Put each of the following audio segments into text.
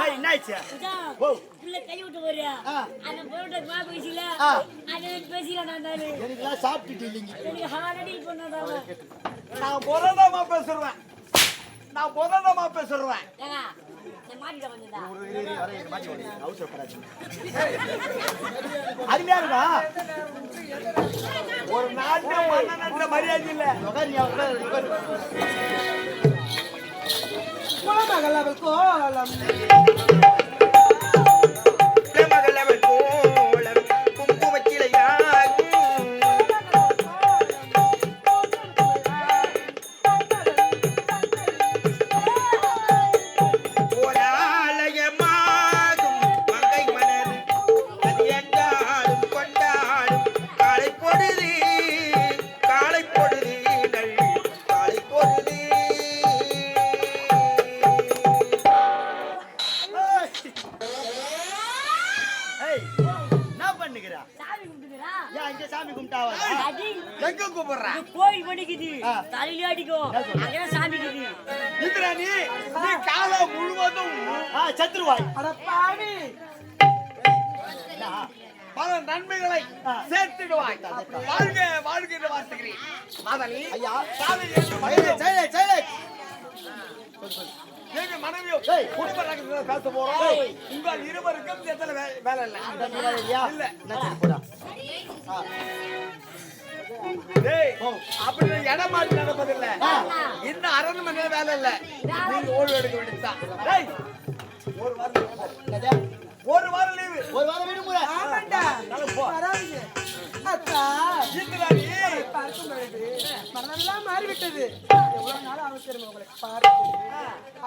ஏய் என்னாச்சு ஓ புள்ள கை விட்டு போறியா அந்த பொருளை மா பேசில அது பேசில நான் தானே எனக்குலாம் சாப்பிட்டுட்டு இல்லைங்க எனக்கு ஹார்ட் பண்ணதாவ நான் பொறதாமா பேசுறேன் ஏங்க நான் மாட்டிட வந்ததா அருமையா இருக்கா ஒரு நாட்டு மன்னன்ற மரியாதை இல்ல குலமகளவள் கோலம் சாமி கும்பிட்டாவா எங்க கூப்பிடுற கோயில் படிக்குது தலையில அடிக்கும் அங்கதான் சாமி இருக்குது இதுடா நீ காலம் முழுவதும் சத்துருவாய் அட பாவி பல நன்மைகளை சேர்த்திடுவாய் வாழ்க வாழ்க என்று வாழ்த்துகிறேன் மாதனி ஐயா சாமி எங்க மனைவியோ குடும்ப ரகசியத்தை பேச போறோம் உங்கள் இருவருக்கும் எத்தனை வேலை இல்ல அப்படி இடம் மாற்றி நடப்பதில்லை இன்னும் அரண்மனை வேலை இல்ல நீங்க ஓய்வு எடுக்க வேண்டியதுதான் ஒரு வாரம் லீவு ஒரு வாரம் விடுமுறை ஆமாண்டா வராதீங்க அத்தா பார்க்கும் பொழுது மனதெல்லாம் மாறிவிட்டது எவ்வளவு நாள் அவசியம் உங்களை பார்த்து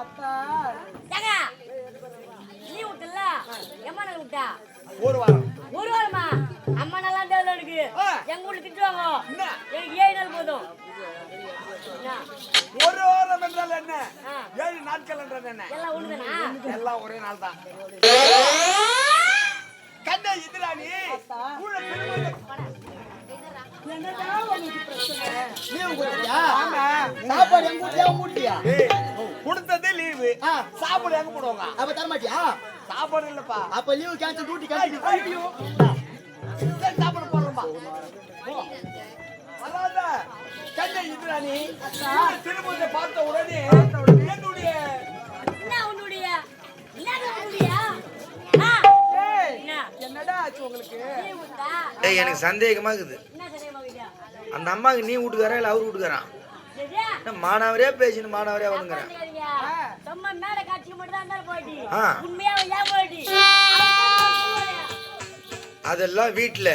அத்தா நீ விட்டல எம்மா நான் விட்டா ஒரு வாரமா அம்மா நல்லா தேவை இருக்கு எங்க வீட்டுல திட்டுவாங்க எனக்கு 7 நாள் போதும் ஒரு வாரம் என்றால் என்ன 7 நாட்கள் என்றால் என்ன எல்லாம் ஒண்ணுதானா எல்லாம் ஒரே நாள் தான் கண்ணை இந்திராணி என்னடா உங்களுக்கு பிரச்சனை லீவு கொடுத்தியா ஆமா சாப்பாடு எங்க வீட்லயே மூட்டியா கொடுத்ததே லீவு சாப்பாடு எங்க போடுவாங்க அப்ப தர மாட்டியா சாப்பாடு இல்லப்பா அப்ப லீவு கேன்சல் டியூட்டி கேன்சல் ஐயோ சாப்பாடு போடுறோம்பா அதாத கண்ணை இந்திராணி திருமணத்தை பார்த்த உடனே என்னுடைய என்னடா ஆச்சு உங்களுக்கு எனக்கு சந்தேகமா இருக்குது அந்த அம்மாக்கு நீ வீட்டுக்காரன் இல்ல அவரு வீட்டுக்காரான் மாணவரே பேசினு மாணவரே வந்துங்கிறேன் அதெல்லாம் வீட்டுல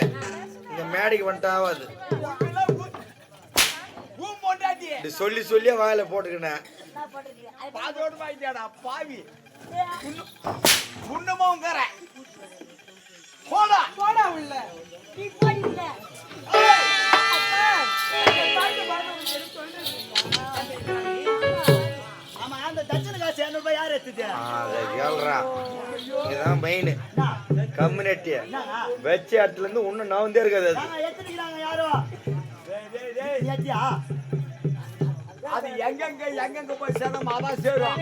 இந்த மேடைக்கு வந்துட்டு ஆகாது சொல்லி சொல்லியே வாயில போட்டுக்கினேன் பாதோடு வாங்கிட்டாடா பாவி முன்னமும் போடா போடா உள்ள நீ போடுங்க ஆமா அந்த தட்சணை காசு 200 ரூபாய் யார் எடுத்துது அத கேள்றா இதுதான் மெயின் கம்யூனிட்டி வெச்ச இடத்துல இருந்து ஒண்ணு நவந்தே இருக்காது அது எடுத்துக்கிறாங்க யாரோ ஏத்தியா அது எங்கெங்க போய் சேரும் அதான் சேரும்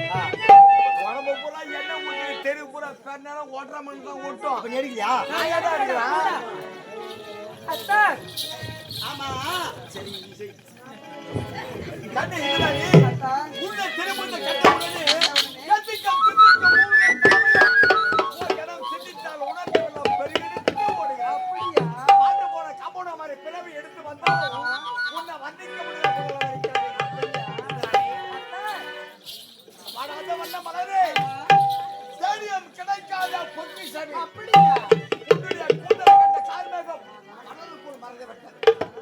உடம்பு பூரா என்ன ஊற்றி தெரு பூரா பெருநேரம் ஓட்டுற மணி தான் ஓட்டும் அப்ப எடுக்கலையா நான் ஏதா இருக்கிறேன் அத்தா ஆமா சரி சரி கண்ணு இதுதானே உள்ள திரும்ப கட்ட உடனே சிந்தித்தால் உணர்ந்தவெல்லாம் பெருகிட்டு ஓடுங்க அப்படியா மாண்டு போன கம்போட மாதிரி பிறவி எடுத்து வந்தாலும் உன்னை வந்திக்க முடியாது வண்ண மலரே ஸ்டேடியம் கிடைக்காத பொக்கிஷம் அப்படியா உன்னுடைய கூந்தலை கண்ட கார்மேகம் மணலுக்குள் மறைந்து விட்டது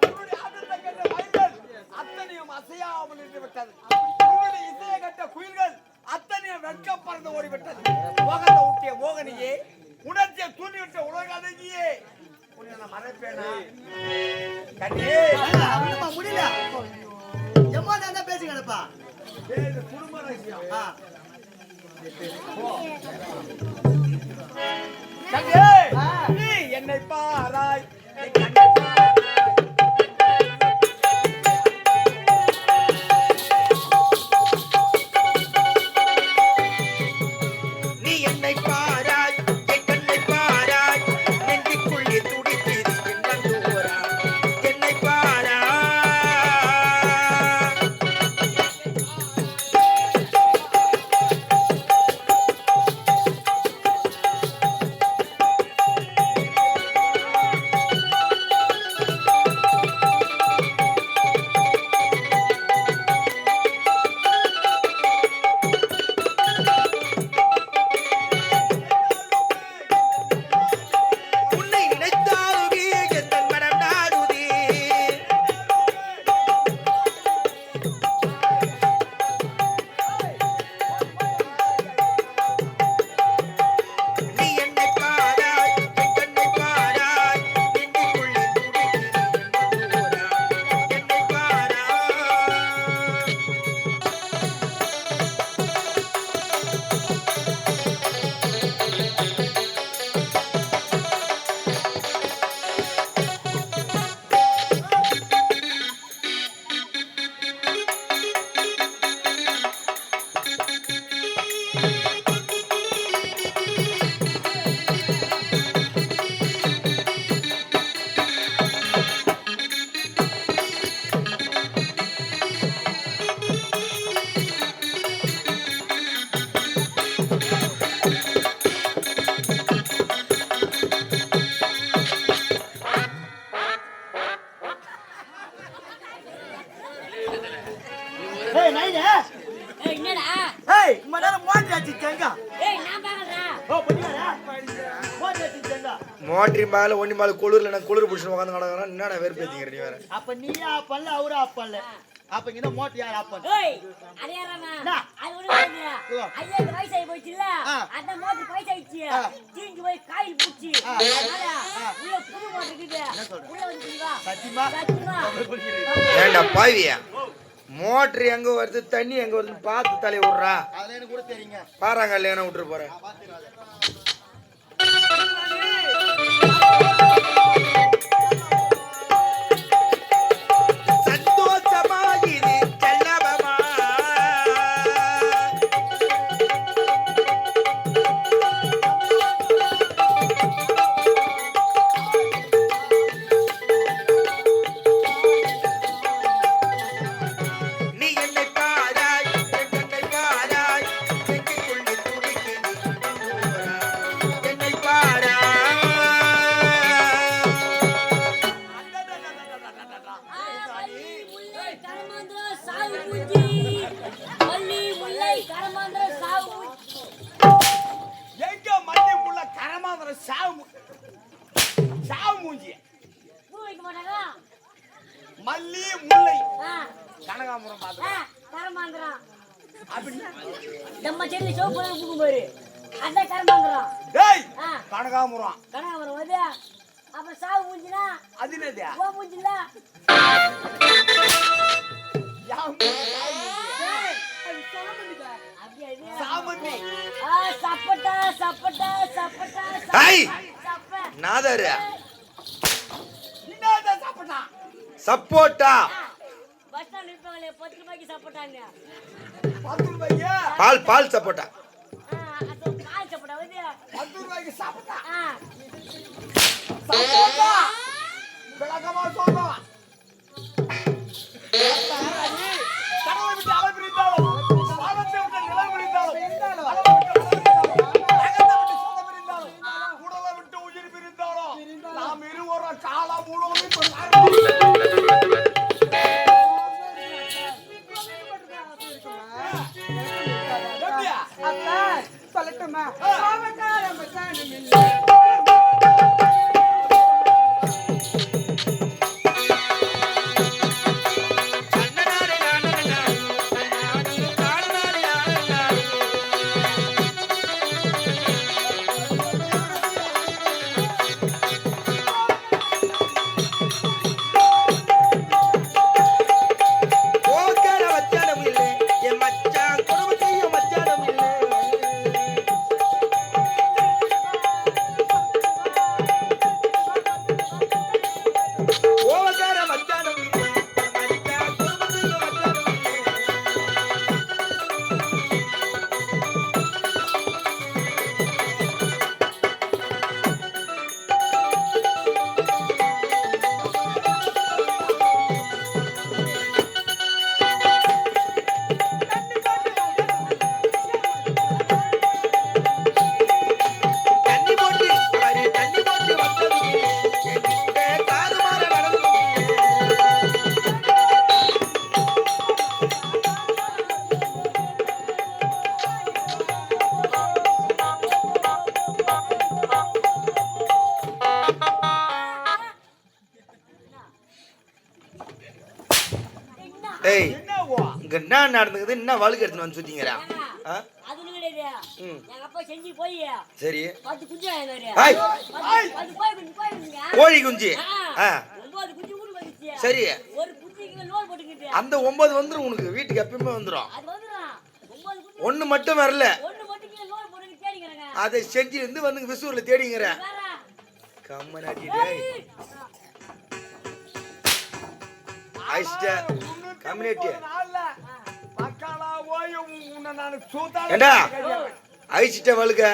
உன்னுடைய ஆட்டத்தை கண்ட வயல்கள் அத்தனையும் அசையாமல் இருந்து விட்டது உன்னுடைய இசையை கண்ட குயில்கள் அத்தனையும் வெட்கம் பறந்து ஓடிவிட்டது மோகத்தை ஊட்டிய மோகனியே உணர்ச்சியை தூண்டிவிட்ட உலகாதகியே உன்னை நான் மறைப்பேனா கண்ணே முடியல எம்மா தான் பேசுங்கப்பா குடும்ப ரகசியம் நீ என்னை பாராய் நீ என்னை பாராய் என் கண்ணை பாராய் நெஞ்சுக்குள்ளே துடித்தது என்ன தூரா என்னை பாராய் உன்னை நினைத்தாலுமே என் மனம் நாடுதே நீ என்னை பாராய் என் கண்ணை பாராய் நெஞ்சுக்குள்ளே துடித்தது என்ன தூரா என்னை பாராய் ஏய் நைனே ஏய் என்னடா ஏய் மனர மோட்டர் அடிச்சங்க ஏய் நான் பாக்கறடா ஓ பண்ணியாரா மோட்டர் அடிச்சங்க மோட்டரி மேல ஒண்ணி மேல குளிர்ல நான் குளிர் பிடிச்சு உட்காந்து கிடக்குறேன் என்னடா வெறுப்பேத்திக்கிற நீ வேற அப்ப நீயா அப்பல்ல அவரா அப்பல்ல அப்ப இங்க மோட்டர் யார் அப்பன் ஏய் அடியாரமா என்ன? அது ஒண்ணு இல்ல ஐயா வயசாயி போச்சுல ஆ. அந்த மோட்டர் வயசாயிச்சு ஆ. தீஞ்சு போய் காயில் பூச்சி ஆ. அதனால உள்ள புது மோட்டர் இருக்குது சொல்ற? உள்ள வந்து வா சத்தியமா சத்தியமா ஏண்டா பாவியா மோட்டர் எங்க வருது தண்ணி எங்க வருதுன்னு பார்த்து தலையை விடுறா அதெல்லாம் எனக்கு கூட தெரியுங்க பாறாங்க இல்லையா விட்டுரு போறேன் சந்தோஷமா இது செல்லவமா நீ என்னை பாராய் என் கண்ணை பாராய் நெஞ்சுக்குள்ளே துடிக்கிறது என்னை பாராய் மல்லி முல்லை கரமாந்திர சாவு பூச்சி மல்லி முல்லை கரமாந்திர சாவு பூச்சி எங்க மல்லி முள்ள கரமாந்திர சாவு மூஞ்சி பூ வைக்க மாட்டாங்களா மல்லி முல்லை ஆ கனகாம்பரம் பார்த்து ஆ கரமாந்திரம் அப்படின்னா நம்ம செடி சோப்பு பூக்கும் பாரு அதான் கரமாந்திரம் டேய் ஆ கனகாம்பரம் கனகாம்பரம் வந்து அப்புறம் சாவு மூஞ்சினா அது என்னது ஓ மூஞ்சில அப்படியே இது. சாமந்தி ஆ சப்பட்டா சப்பட்டா சப்பட்டா ஐய்! சப்ப நாதாரு என்னது சாப்பிட்டான் சப்போட்டா பஸ் ஸ்டாண்ட் இருப்பாங்களே 10 ரூபாய்க்கு சப்பட்டாங்க 10 ரூபாய்க்கு பால் சப்போட்டா அது பால் சப்பட்டா வந்து 10 ரூபாய்க்கு சாப்பிட்டான் ஆ சாப்பிட்டா விளக்கமா சொல்றோம் கடவுளை விட்டு அவள் பிரிந்தாலும் வானத்தை விட்டு நிலம் பிரிந்தாலும் அளவை விட்டு அளவு பிரிந்தாலும் நகத்தை விட்டு சொந்தம் பிரிந்தாலும் உடலை விட்டு உயிர் பிரிந்தாலும் நாம் இருவரும் காலம் முழுவதும் எப்படியா அத்தா சொல்லட்டுமா பாவக்கார மச்சானும் இல்ல என்ன நடந்துக்குது என்ன வழுக்கு எடுத்துன்னு வந்து சுத்திங்கறா அது ஒண்ணு கிடையாது. எங்க அப்பா செஞ்சு போய் சரி 10 குஞ்சு வாங்கினாரு. ஹாய் 10 போய் கோழி குஞ்சு 9 குஞ்சு ஊருக்கு வந்துச்சு. சரி ஒரு குஞ்சுக்கு லோன் போட்டுக்கிட்டு அந்த 9 வந்துரும் உனக்கு வீட்டுக்கு எப்பவுமே வந்துரும். அது வந்துரும். 9 குஞ்சு ஒண்ணு மட்டும் வரல. ஒண்ணு மட்டும் லோன் போட்டுட்டு தேடிங்கறாங்க. அதை செஞ்சு இருந்து வந்து விசூர்ல தேடிங்கற கம்மனாட்டி டேய் ஐஸ்டா கம்யூனிட்டி பக்காலா ஓய் உன்னை நான் சூதால ஏண்டா ஐஸ்டா வழுக்க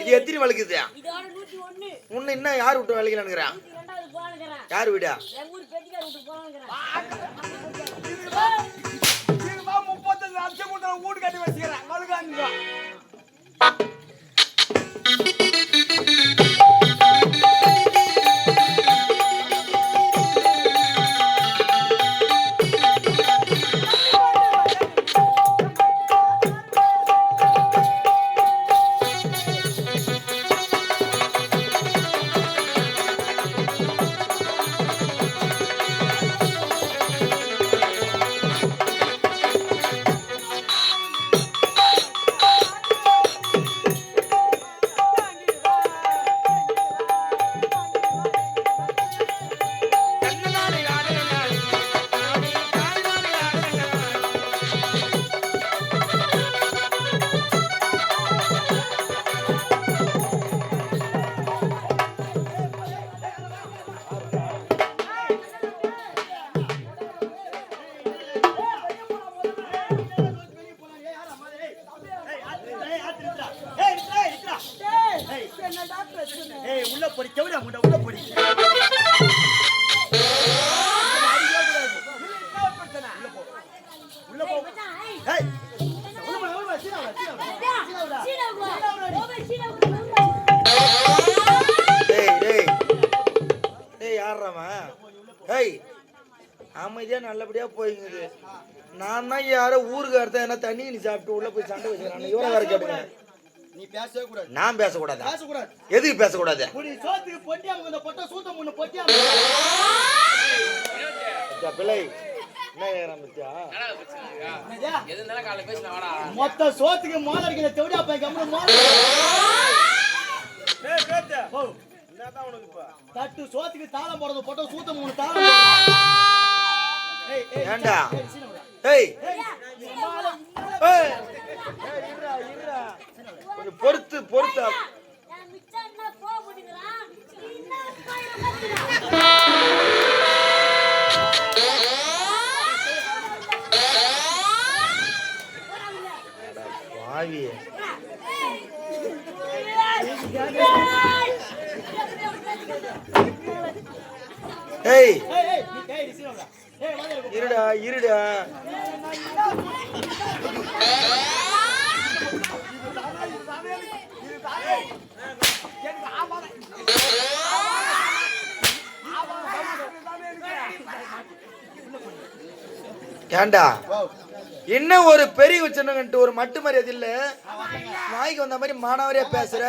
இது எத்தனை வழுக்குது இது 101. உன்னை என்ன யார் விட்டு வளைக்கலாம்ங்கறான் 2வது போறங்கறான். யார் வீடா எங்க ஊர் பெட்டிக்கார விட்டு போறங்கறான். 35 லட்சம் கூட வீடு கட்டி வச்சிக்கிறேன் வழுகாங்க. உள்ள போடி செவடா முண்டா உள்ள போடி உள்ள போ ஏய் உள்ள போ சீனா டேய் டேய் டேய் யாரறமா டேய் அமைதியா நல்லபடியா போயிங்குது. நான் தான் யாரோ ஊருக்கு அடுத்த என்ன தண்ணி நீ சாப்பிட்டு உள்ள போய் சண்டை வச்சுறானே இவன வேற கேட்டுங்க. நீ பேசவே கூடாது. நான் பேச கூடாதா? பேச கூடாது. எதுக்கு பேச கூடாது? புடி சோத்துக்கு பொட்டியாம இந்த பொட்ட சூத்த முன்ன பொட்டியாம. பிள்ளை என்ன ஏறமிச்சா? எதுனால காலைல பேசினா வாடா. மொத்த சோத்துக்கு மோல அடிக்கிற செவடியா பை கம்மு மோல. ஏய் கேட்ட. ஓ. என்னதான் உனக்கு இப்ப? தட்டு சோத்துக்கு தாளம் போடுறது பொட்ட சூத்த முன்ன தாளம். ஏய் ஏய் ஏண்டா? ஏய் ஏய் இருடா இருடா கொஞ்சம் பொறுத்து பொறுத்து நான் மிச்சன்னா போ முடிங்கறான். என்ன பாயிர கத்துறான். வாவி ஏய் ஏய் நீ கை ரிசீவ் ஏய் வாங்க இருடா இருடா ஏண்டா என்ன ஒரு பெரிய வச்சுட்டு ஒரு மட்டு மரியாதை இல்ல நாய்க்கு வந்த மாதிரி மானாவரியா பேசுற.